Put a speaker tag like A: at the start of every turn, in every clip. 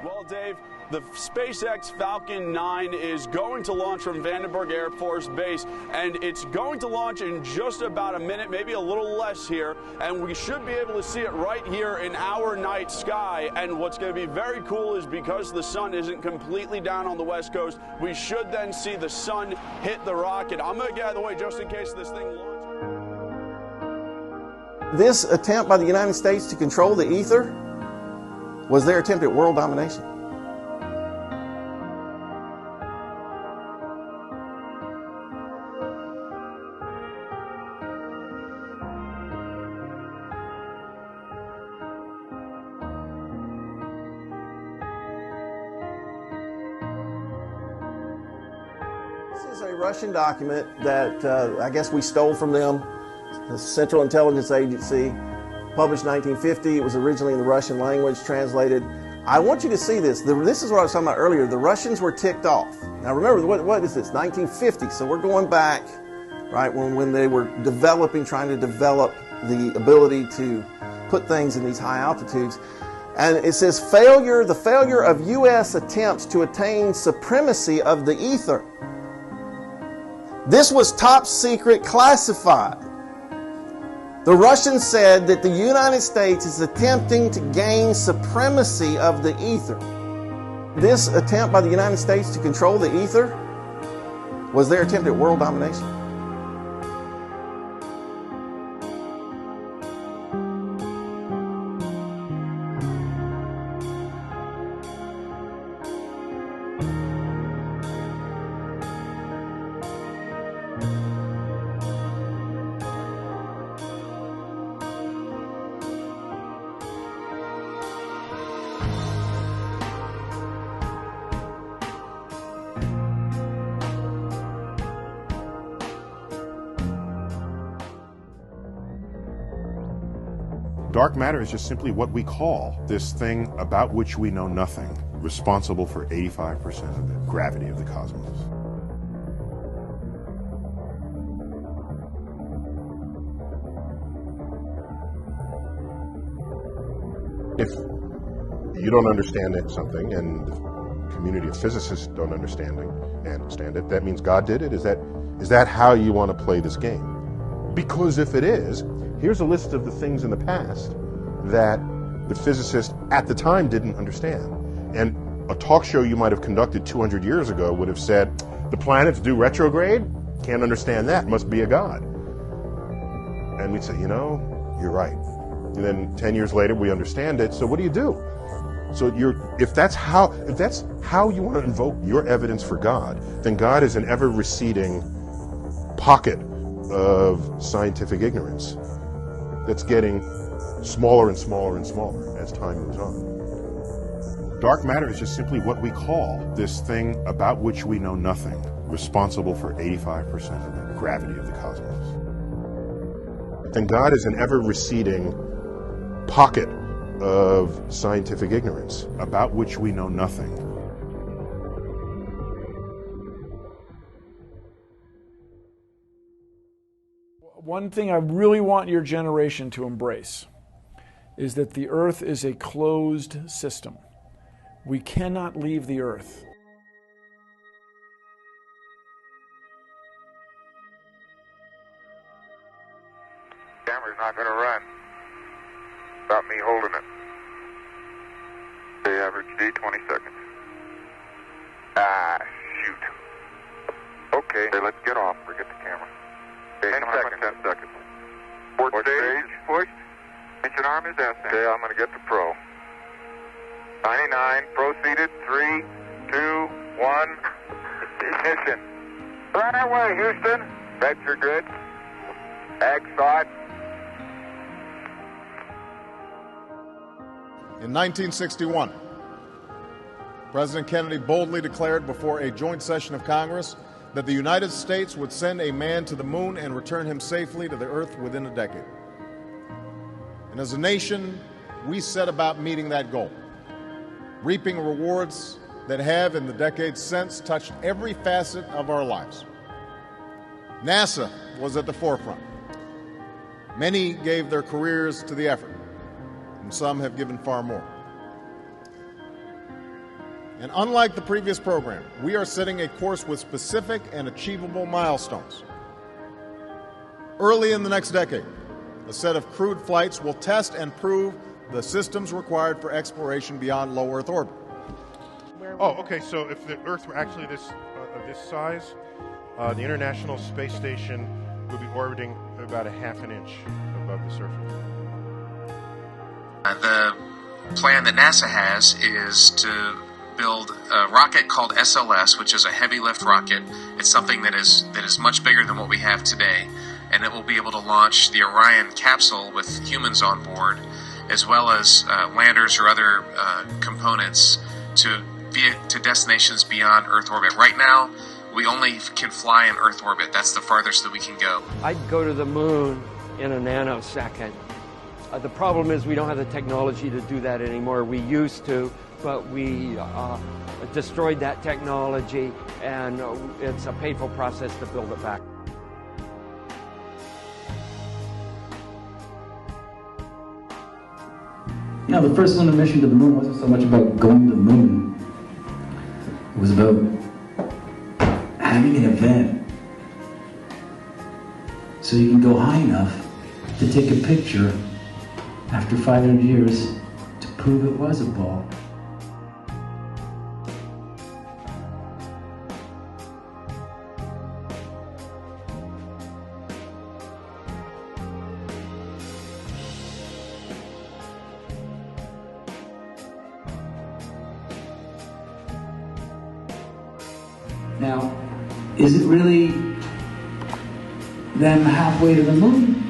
A: Well, Dave, the SpaceX Falcon 9 is going to launch from Vandenberg Air Force Base, and it's going to launch in just about a minute, maybe a little less here, and we should be able to see it right here in our night sky. And what's going to be very cool is because the sun isn't completely down on the West Coast, we should then see the sun hit the rocket. I'm going to get out of the way just in case this thing launches.
B: This attempt by the United States to control the ether was their attempt at world domination. This is a Russian document that I guess we stole from them, the Central Intelligence Agency. Published 1950. It was originally in the Russian language, translated. I want you to see this. This is what I was talking about earlier. The Russians were ticked off. Now remember, what is this? 1950. So we're going back, right, when they were trying to develop the ability to put things in these high altitudes. And it says the failure of U.S. attempts to attain supremacy of the ether. This was top secret classified. The Russians said that the United States is attempting to gain supremacy of the ether. This attempt by the United States to control the ether was their attempt at world domination.
C: Dark matter is just simply what we call this thing about which we know nothing, responsible for 85% of the gravity of the cosmos. If you don't understand something and the community of physicists don't understand it, that means God did it? Is that how you want to play this game? Because if it is, here's a list of the things in the past that the physicists at the time didn't understand. And a talk show you might have conducted 200 years ago would have said, the planets do retrograde? Can't understand that, must be a god. And we'd say, you're right. And then 10 years later we understand it, so what do you do? So if that's how you want to invoke your evidence for God, then God is an ever receding pocket of scientific ignorance that's getting smaller and smaller and smaller as time moves on. Dark matter is just simply what we call this thing about which we know nothing, responsible for 85% of the gravity of the cosmos. And God is an ever receding pocket of scientific ignorance about which we know nothing.
D: One thing I really want your generation to embrace is that the Earth is a closed system. We cannot leave the Earth.
E: Camera's not going to run without me holding it. The average D, 20 seconds. Ah, shoot. Okay, let's get off. Forget the camera. 10 seconds. 10 seconds. Port stage pushed. Engine arm is S. Okay, I'm going to get to pro. 99, proceeded. 3, 2, 1. Ignition. Right away, Houston. Vector good. Ag thought.
F: In 1961, President Kennedy boldly declared before a joint session of Congress that the United States would send a man to the moon and return him safely to the Earth within a decade. And as a nation, we set about meeting that goal, reaping rewards that have, in the decades since, touched every facet of our lives. NASA was at the forefront. Many gave their careers to the effort, and some have given far more. And unlike the previous program, we are setting a course with specific and achievable milestones. Early in the next decade, a set of crewed flights will test and prove the systems required for exploration beyond low Earth orbit.
C: Oh, okay. So if the Earth were actually this size, the International Space Station would be orbiting about a half an inch above the surface.
G: The plan that NASA has is to build a rocket called SLS, which is a heavy lift rocket. It's something that is much bigger than what we have today, and it will be able to launch the Orion capsule with humans on board, as well as landers or other components to destinations beyond Earth orbit. Right now, we only can fly in Earth orbit. That's the farthest that we can go.
H: I'd go to the moon in a nanosecond. The problem is we don't have the technology to do that anymore. We used to, but we destroyed that technology, and it's a painful process to build it back.
I: You know, the first lunar mission to the moon wasn't so much about going to the moon. It was about having an event so you can go high enough to take a picture after 500 years to prove it was a ball. Now, is it really them halfway to the moon?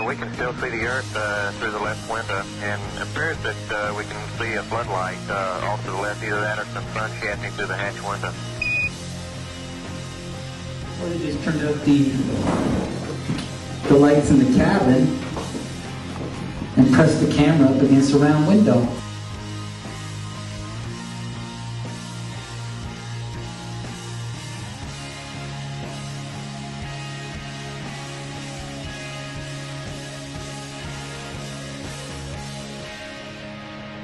E: We can still see the Earth through the left window, and it appears that we can see a floodlight off to the left, either that or some sun casting through the hatch window.
I: Or they just turned out the lights in the cabin and pressed the camera up against a round window.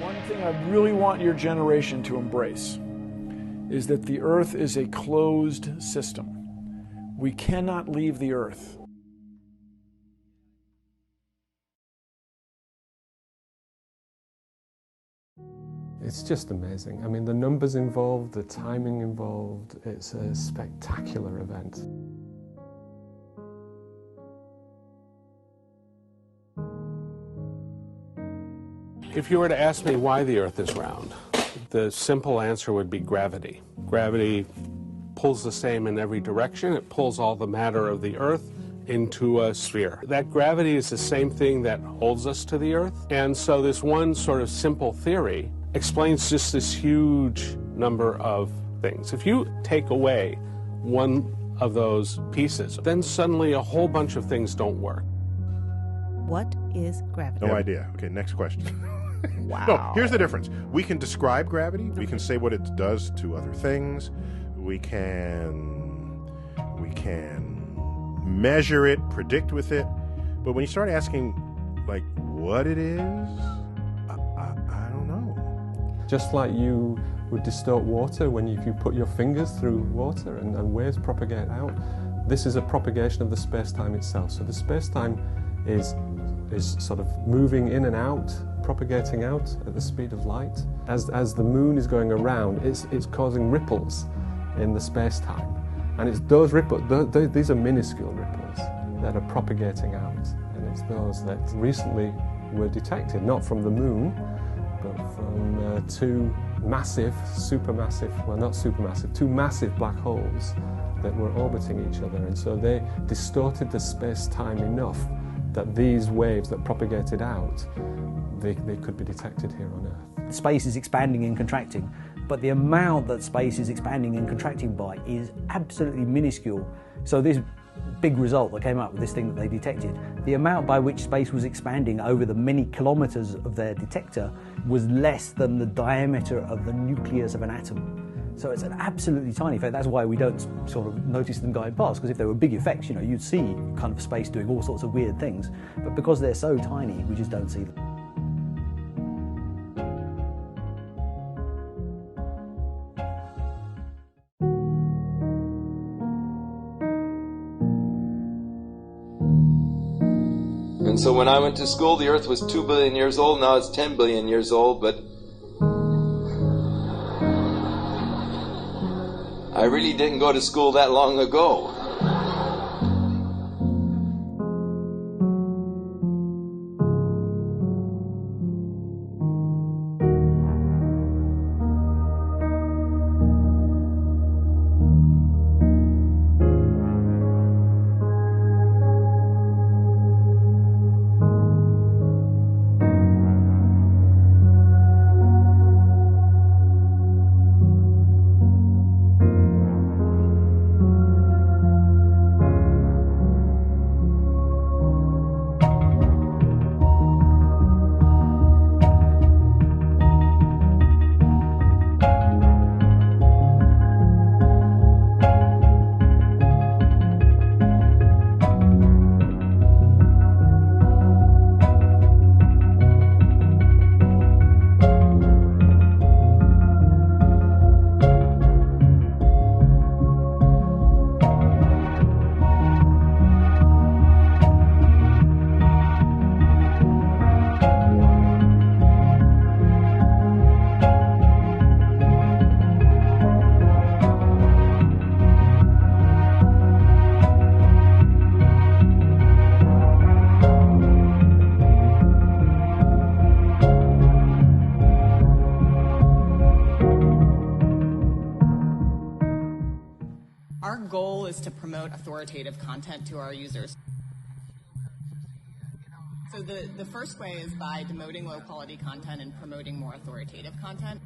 D: One thing I really want your generation to embrace is that the Earth is a closed system. We cannot leave the Earth.
J: It's just amazing. I mean, the numbers involved, the timing involved, it's a spectacular event.
K: If you were to ask me why the Earth is round, the simple answer would be gravity. Gravity pulls the same in every direction. It pulls all the matter of the Earth into a sphere. That gravity is the same thing that holds us to the Earth. And so this one sort of simple theory explains just this huge number of things. If you take away one of those pieces, then suddenly a whole bunch of things don't work.
L: What is gravity?
C: No idea. Okay, next question.
L: Wow.
C: No, here's the difference. We can describe gravity. We can say what it does to other things. We can measure it, predict with it. But when you start asking, like, what it is, I don't know.
J: Just like you would distort water if you put your fingers through water and waves propagate out, this is a propagation of the space-time itself. So the space-time is sort of moving in and out, propagating out at the speed of light. As the moon is going around, it's causing ripples in the space-time. And it's those ripples, these are minuscule ripples that are propagating out. And it's those that recently were detected, not from the moon, but from two massive, supermassive, well not supermassive, two massive black holes that were orbiting each other. And so they distorted the space-time enough that these waves that propagated out, they could be detected here on Earth.
M: Space is expanding and contracting, but the amount that space is expanding and contracting by is absolutely minuscule. So this big result that came up with this thing that they detected, the amount by which space was expanding over the many kilometers of their detector was less than the diameter of the nucleus of an atom. So it's an absolutely tiny effect. That's why we don't sort of notice them going past, because if they were big effects, you know, you'd see kind of space doing all sorts of weird things. But because they're so tiny, we just don't see them.
N: And so when I went to school, the Earth was 2 billion years old. Now it's 10 billion years old, but I really didn't go to school that long ago.
O: Our goal is to promote authoritative content to our users. So the first way is by demoting low-quality content and promoting more authoritative content.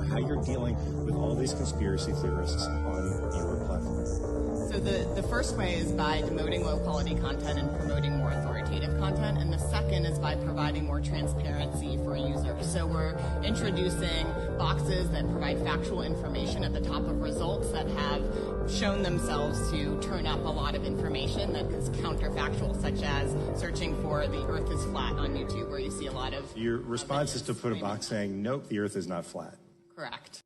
P: How you're dealing with all these conspiracy theorists on your platform.
O: So the first way is by demoting low-quality content and promoting more authoritative content, and the second is by providing more transparency for users. So we're introducing boxes that provide factual information at the top of results that have shown themselves to turn up a lot of information that is counterfactual, such as searching for the Earth is flat on YouTube, where you see a lot of...
P: Your response is to put a box saying, nope, the Earth is not flat.
O: Correct.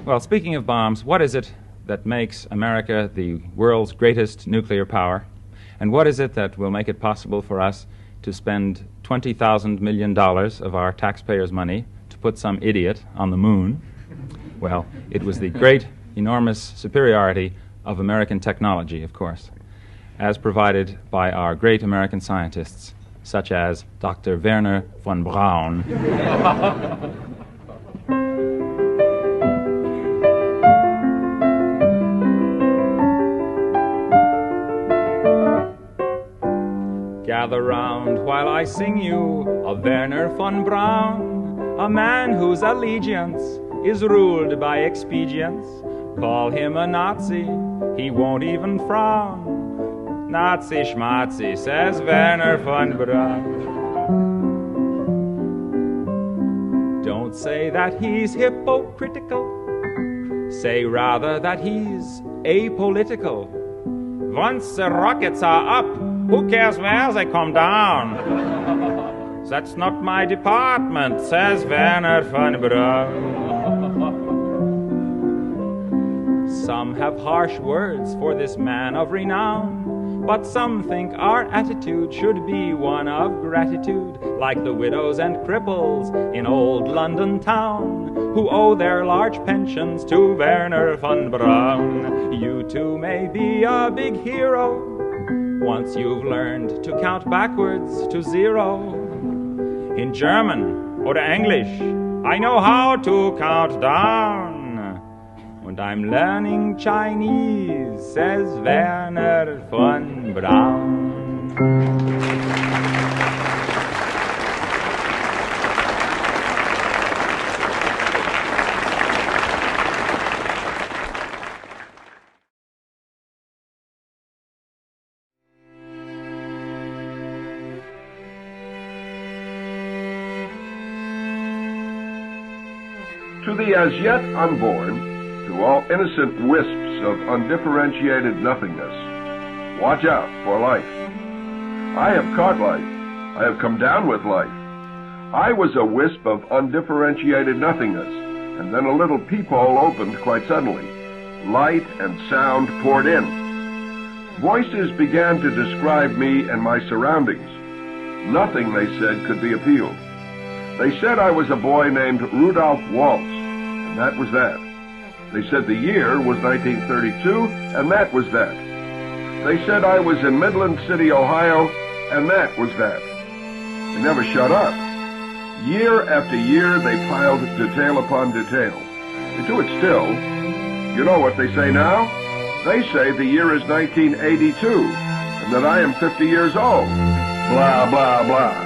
Q: Well, speaking of bombs, what is it that makes America the world's greatest nuclear power? And what is it that will make it possible for us to spend $20,000 million of our taxpayers' money to put some idiot on the moon? Well, it was the great, enormous superiority of American technology, of course, as provided by our great American scientists, such as Dr. Werner von Braun. Gather round while I sing you of Werner von Braun, a man whose allegiance is ruled by expedience. Call him a Nazi, he won't even frown. Nazi schmazi, says Werner von Braun. Don't say that he's hypocritical, say rather that he's apolitical. Once the rockets are up, who cares where they come down? That's not my department, says Werner von Braun. Some have harsh words for this man of renown, but some think our attitude should be one of gratitude, like the widows and cripples in old London town, who owe their large pensions to Werner von Braun. You too may be a big hero once you've learned to count backwards to 0. In German or English, I know how to count down. And I'm learning Chinese, says Werner von Braun.
R: To the as yet unborn, to all innocent wisps of undifferentiated nothingness, watch out for life. I have caught life. I have come down with life. I was a wisp of undifferentiated nothingness, and then a little peephole opened quite suddenly. Light and sound poured in. Voices began to describe me and my surroundings. Nothing, they said, could be appealed. They said I was a boy named Rudolph Waltz, and that was that. They said the year was 1932, and that was that. They said I was in Midland City, Ohio, and that was that. They never shut up. Year after year, they piled detail upon detail. They do it still. You know what they say now? They say the year is 1982, and that I am 50 years old. Blah, blah, blah.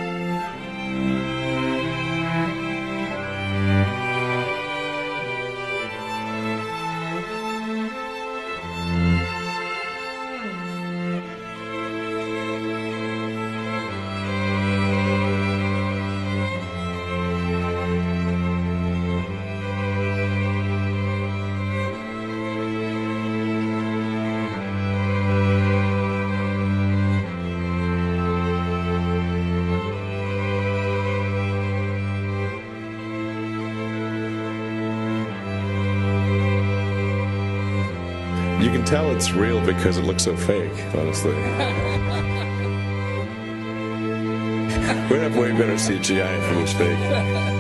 S: You can tell it's real because it looks so fake, honestly. We'd have way better CGI if it was fake.